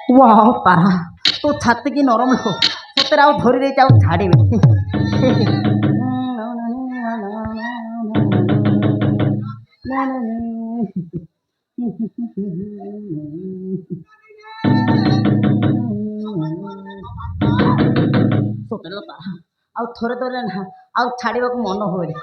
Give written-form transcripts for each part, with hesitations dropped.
Wow তারা তো ছাদ থেকে নরম লোক সতেরাও ধরে দিয়েছে আর ছাড়িবে ସତରେ ତାରା ଆଉ ଥରେ ଧରିଲେ ନା ଆଉ ଛାଡ଼ିବାକୁ ମନ ହୁଏନି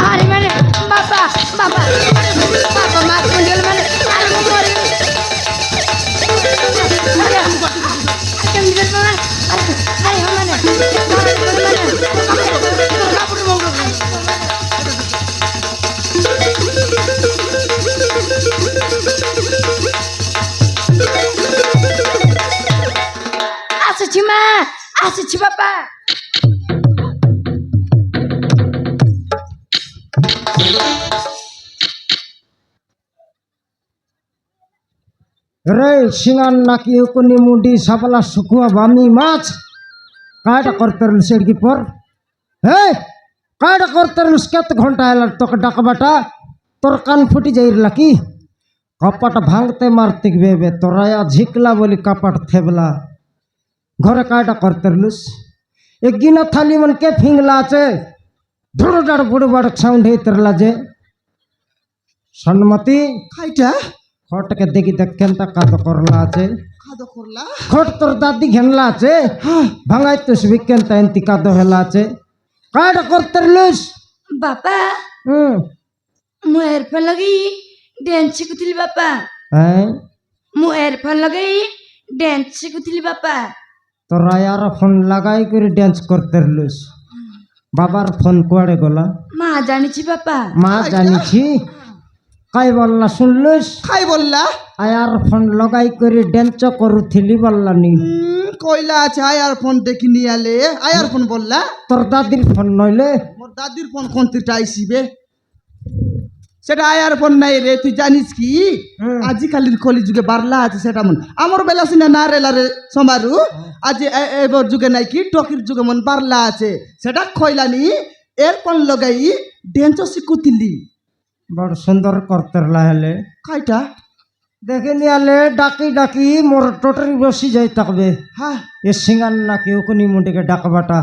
আরে মানে বাবা বাবা বাবা মা কোন মানে আরে মো মরে আরে কেমন দিল না আরে মানে আসছি মা আসছি বাবা रे सिंगान नाकी उकुनी मुंडी सापला सुकुआ बामी माछ काटा करतर सेडकी पर हे काटा करतर केत घंटा आला तो डाकबाटा तोर कान फुटी जाइरला की कपाट भांगते मारते बेबे तोराया झिकला बोली कपाट थेबला घरे काटा करतरलुस एक गिना थाली मन के फिंगला चे धुड़डाड़ बुड़बाड़ साउंड हेतरला जे सन्मति খাইটা खट के देखी देख केनता कादो करला আছে খাদো করলা खट तोर दादी घेनला আছে ভাঙাই তো সবি কেনতা এন্তি কাদো হেলা আছে কাটা করতরলুস বাবা হুম মু এরফোন লগাই ড্যান্স শিখুଥିଲି বাপা হ্যাঁ মু এরফোন লগাই ড্যান্স শিখুଥିଲି বাপা তোরা यार ফোন লাগাই করে ডান্স করতরলুস বাবার ফোন কোয়াড়ে গলা মা জানিছি বাপা মা জানিছি কাই বললা শুনলুস খাই বললা আয়ার ফোন লগাই করে ডান্স করুথিলি বললানি কইলা আছে আয়ার ফোন দেখি নিয়ে আলে আয়ার ফোন বললা তোর দাদির ফোন নইলে মোর দাদির ফোন কোনটিটা আইসিবে সেটা আয়ার ফোন নাই রে তুই জানিস কি আজিকালির কলি যুগে বারলা আছে সেটা মন আমার বেলা সিনা না রেলা রে সমারু আজ এবার যুগে নাই কি টকির যুগে মন বারলা আছে সেটা খইলানি এর ফোন লগাই ডেন্স শিখুতিলি বড় সুন্দর করতরলা হেলে খাইটা দেখে নিয়ালে ডাকি ডাকি মোর টোটারি বসি যাই থাকবে হ্যাঁ এ সিঙ্গান নাকি ওকুনি মুন্ডিকে ডাকবাটা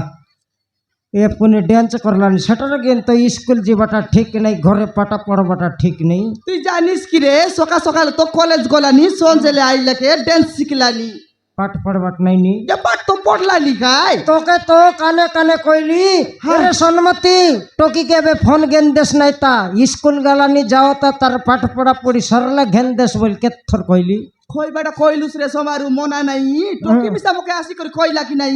এ পুনি ড্যান্স করলানি সেটার কিন্তু স্কুল যাবাটা ঠিক নেই ঘরে পাটা পড়বাটা ঠিক নেই তুই জানিস কি রে সকাল সকাল তো কলেজ গলানি সঞ্জেলে আইলাকে ড্যান্স শিখলানি পাঠ পড়বাট নাই নি যে পাঠ তো পড়লানি গাই তোকে তো কানে কানে কইলি আরে সন্মতি টকি কেবে ফোন গেন দেশ নাই তা স্কুল গেলানি যাও তা তার পাঠ পড়া পড়ি সরলে ঘেন দেশ বল কেথর কইলি কইবাটা কইলুস রে সমারু মনা নাই টকি মিসা মকে আসি করে কইলা কি নাই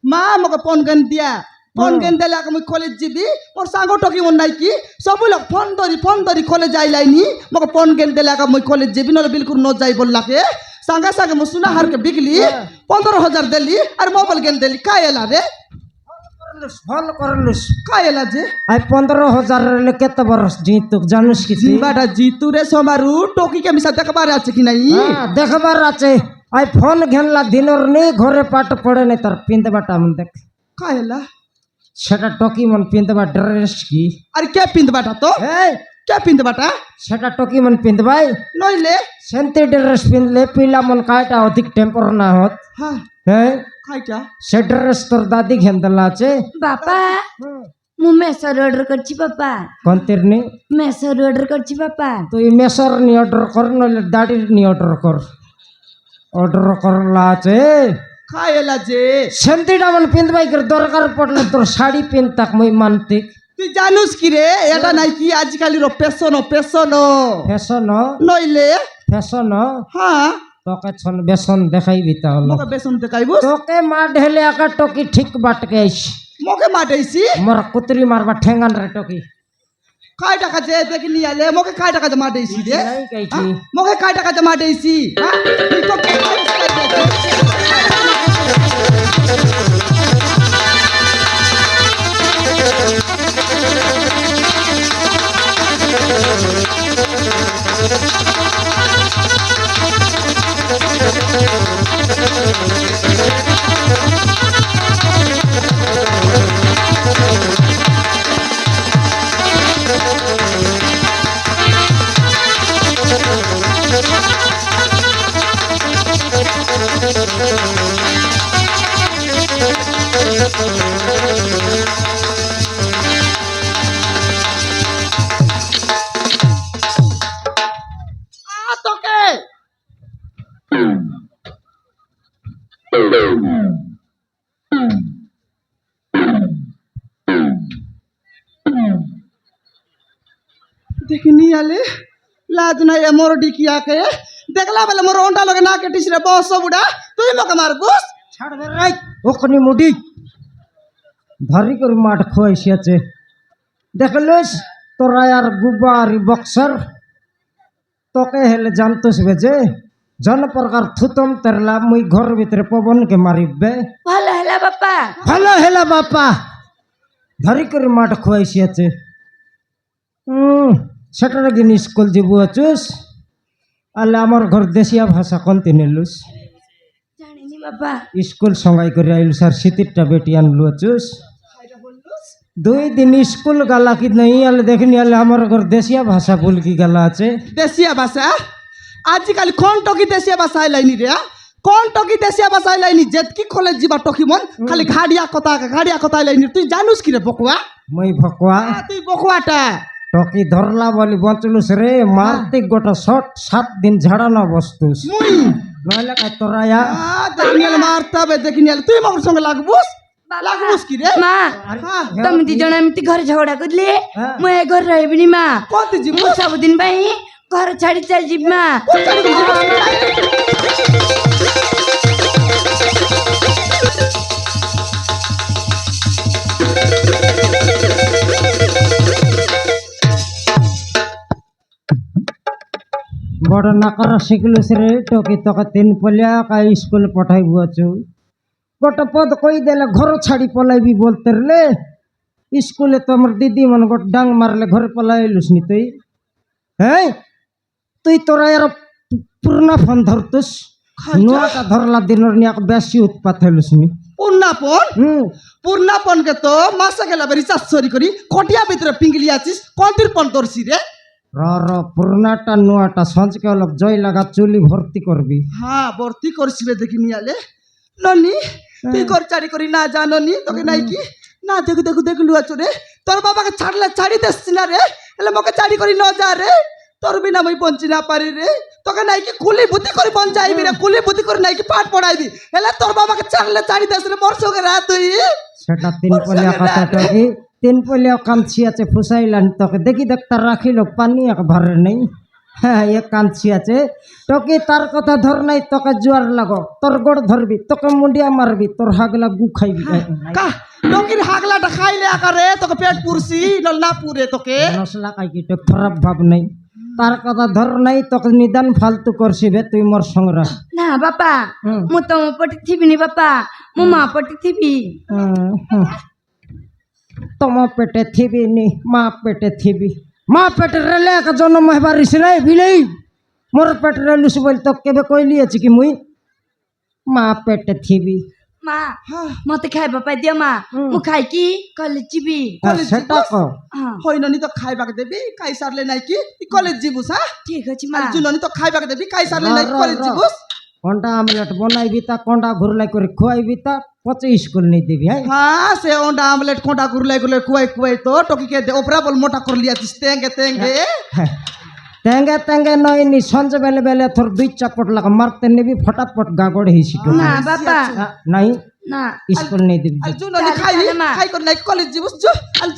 মা মকে ফোন গেন দিয়া ফোন গেন দিলে আগে মুই কলেজ যাবি মোর সাঙ্গ টকি মন নাই কি সব লোক ফোন ধরি কলেজ আইলাইনি মকে ফোন গেন দিলে আগে মুই কলেজ যাবি নলে বিলকুল ন যাই বললাকে সাঙ্গা সাঙ্গে মু সুনা হারকে বিকলি 15,000 দেলি আর মোবাইল গেন দেলি কাই এলা রে ফল করলুস কাই এলা যে আই 15,000 রে কেতে বরস জিতুক জানিস কি তুই? জিবাটা জিতু রে সমারু টকি কে মিসা দেখবার আছে কি নাই দেখবার আছে আই ফোন ঘেনলা দিনর নেই ঘরে পাঠ পড়ে নাই তার পিন্দবাটা মন দেখ কাই এলা সেটা টকি মন পিন্দবা ড্রেস কি আরে কে পিন্দবাটা তো এই কে পিন্দবাটা সেটা টকি মন পিন্দবাই নইলে সেন্তি ড্রেস পিনলে পিলা মন কাইটা অধিক টেম্পর না হত হ্যাঁ হ্যাঁ কাইটা সে ড্রেস তোর দাদি ঘেনদলা আছে বাপা মু মেসর অর্ডর করছি বাপা কোন তেরনি মেসর অর্ডর করছি বাপা তুই মেসর নি অর্ডার কর নইলে দাড়ির নি অর্ডার করলা আছে কাই এলা যে সেন্তিটা মন পিন্দবাই করে দরকার পড়লে তোর শাড়ি পিনতাক মই মানতিক তুই জানুস কি রে এটা নাই কি আজকালির পেশন ফ্যাশন নইলে ফ্যাশন হ্যাঁ তোকে ছন বেসন দেখাইবি তাহলে মকে বেসন দেখাইব তোকে মা ঢেলে একা টকি ঠিক বাটকে আইস মকে মাটাইছি মোর কুতরি মারবা ঠেঙ্গান রে টকি কাই টাকা যে দেখি নিয়ে আলে মকে কাই টাকা যে মাটাইছি রে নাই কাইছি মকে কাই টাকা যে মাটাইছি হ্যাঁ তুই তো কি করিস কাই তোকে देखनी आले लाज ना ये मोर डिकिया के देखला बेले मोर ओंडा लगे ना के टिसरे बस बुडा तुई मके मार गुस ছাড় দে রাই ওখানে মুডি ধরি করে মাঠ খোয়াইছে দেখলিস তোরা আর গুবার বক্সার তোকে হেলে জানতোস বেজে জন প্রকার থুতম তেরলা মুই ঘর ভিতরে পবনকে মারিবে ভালো হেলা বাপা ভালো হেলা বাপা ধরি করে মাঠ খোয়াইছে সেটার গিয়ে স্কুল যাবো আচুস আলে আমার ঘর দেশিয়া ভাষা কোনটি নেলুস জানিনি বাপা স্কুল সঙ্গাই করে আইলু স্যার শীতেরটা বেটি আনলু আচুস 2 दिन स्कूल गला कि नहीं आले देखनी आले हमारे घर देसिया भाषा बोल की गला আছে देसिया भाषा आजकल कौन टोकी देसिया भाषा आइलाइनी रे कौन टोकी देसिया भाषा आइलाइनी जेतकी कॉलेज जीवा टोकी मन खाली घाड़िया कथा आइलाइनी तुई जानूस कि रे बकुआ মই ভকোয়া তুই বকুয়াটা টকি ধরলা বলি বঞ্চলুস রে মারতে গোটা শট 7 दिन ঝাড়া না বসতুস মুই নইলে কাই তোরায়া দেখনিয়াল মারতা বে দেখনিয়াল তুই মগর সঙ্গে লাগবুস লাগবুস কি রে মা তুমি ଦି ଜଣ ଏମିତି ଘରେ ଝଗଡ଼ା କରିଲେ ମୁଁ ଏ ଘରେ ରହିବିନି ମା কোনটি জীবু ମୁଁ ସବୁଦିନ ପାଇଁ ଘର ଛାଡ଼ି ଚାଲିଯିବି ମା বড় নাকারা শিখলুস রে টকি তোকে 3 পলিয়া কাই স্কুল পঠাইবু আছু গোটা পদ কই দেলে ঘর ছাড়ি পলাইবি বলতে রে স্কুলে তো আমার দিদি মন গোট ডাং মারলে ঘরে পলাইলুস নি তুই হ্যাঁ তুই তোরা আর পুরনা ফোন ধরতুস নুয়াটা ধরলা দিনর নিয়া বেশি উৎপাত হইলুস নি पूर्णापन के तो मासा गेला बेरी चासरी करी खटिया भितर पिंगली आছিস কোনটির পন দর্শি রে র পুরনাটা নুয়াটা সঞ্চকে অলপ জয় লাগা চুলি ভর্তি করবি হ্যাঁ ভর্তি করছিবে দেখিনি আলে ননি তুই কর চারি করি না জাননি তোকে নাই কি না দেখু আছো রে তোর বাবাকে ছাড়লে ছাড়ি দেছি না রে এলে মকে চারি করি ন যা রে তোর বিনা মই বঞ্চি না পারি রে তোকে নাই কি কুলি বুদ্ধি করে বঞ্চাইবি রে কুলি বুদ্ধি করে নাই কি পাঠ পড়াইবি এলে তোর বাবাকে ছাড়লে ছাড়ি দেছি রে মোর সঙ্গে রা তুই সেটা 3 পলিয়া কথাটা কি 3 পলিয়া কাঞ্চি আছে ফুসাইলান তোকে দেখি দেখতা রাখিল পানি এক ভরে নেই হ্যাঁ এক কাঞ্চি আছে তোকে তার কথা ধর নাই তোকে জোয়ার লাগো তোর গোড় ধরবি তোকে মুন্ডিয়া মারবি তোর হাগলা গু খাইবি কা তোকির হাগলাটা খাইলে আকারে তোকে পেট পুরছি নল না পুরে তোকে নসলা কাই কি তো খারাপ ভাব নাই তার কথা ধর নাই তোকে নিদান ফালতু করছিবে তুই মোর সংগ্রাম ନା ବାପା ମୁଁ ତମ ପଟେ ଥିବିନି ବାପା ମୁଁ ମା ପଟେ ଥିବି ତମ পেটে থিবি নি মা পেটে থিবি মা পেটে রেলে এক জন্ম হেবারিস নাই বিলেই মোর পেটে রেলুস বল তো কেবে কইলি আছে কি মুই মা পেটে থিবি ମା ମତେ ଖାଇବା ପାଇଁ ଦିଅ ମା ମୁଁ ଖାଇକି କଲେଜ ଯିବି সেটা ক ହଁ হইননি তো খাইবাকে দেবি খাই সারলে নাই কি তুই কলেজ যাবুস হ্যাঁ ଠିକ ଅଛି ମା জুননি তো খাইবাকে দেবি খাই সারলে নাই কলেজ যাবুস কন্ডা আমলেট বনাইবি তা কন্ডা ঘুরলাই করে খুয়াইবি তা পচে স্কুল নেই দিবি হ্যাঁ হ্যাঁ সে ওন্ডা আমলেট কোটা গুরলাই গুরলাই কুয়াই তো টকি কে দে ওপরা বল মোটা করে লিয়াছিস তেঙ্গে তেঙ্গে তেঙ্গে নয় নি সঞ্জে বেলে বেলে তোর 2 চাপট লাগা মারতে নিবি ফটাফট গাগড় হইছি তো না বাপা নাই না স্কুল নেই দিবি আর জুননি খাই করে নাই কলেজ যাবুস আল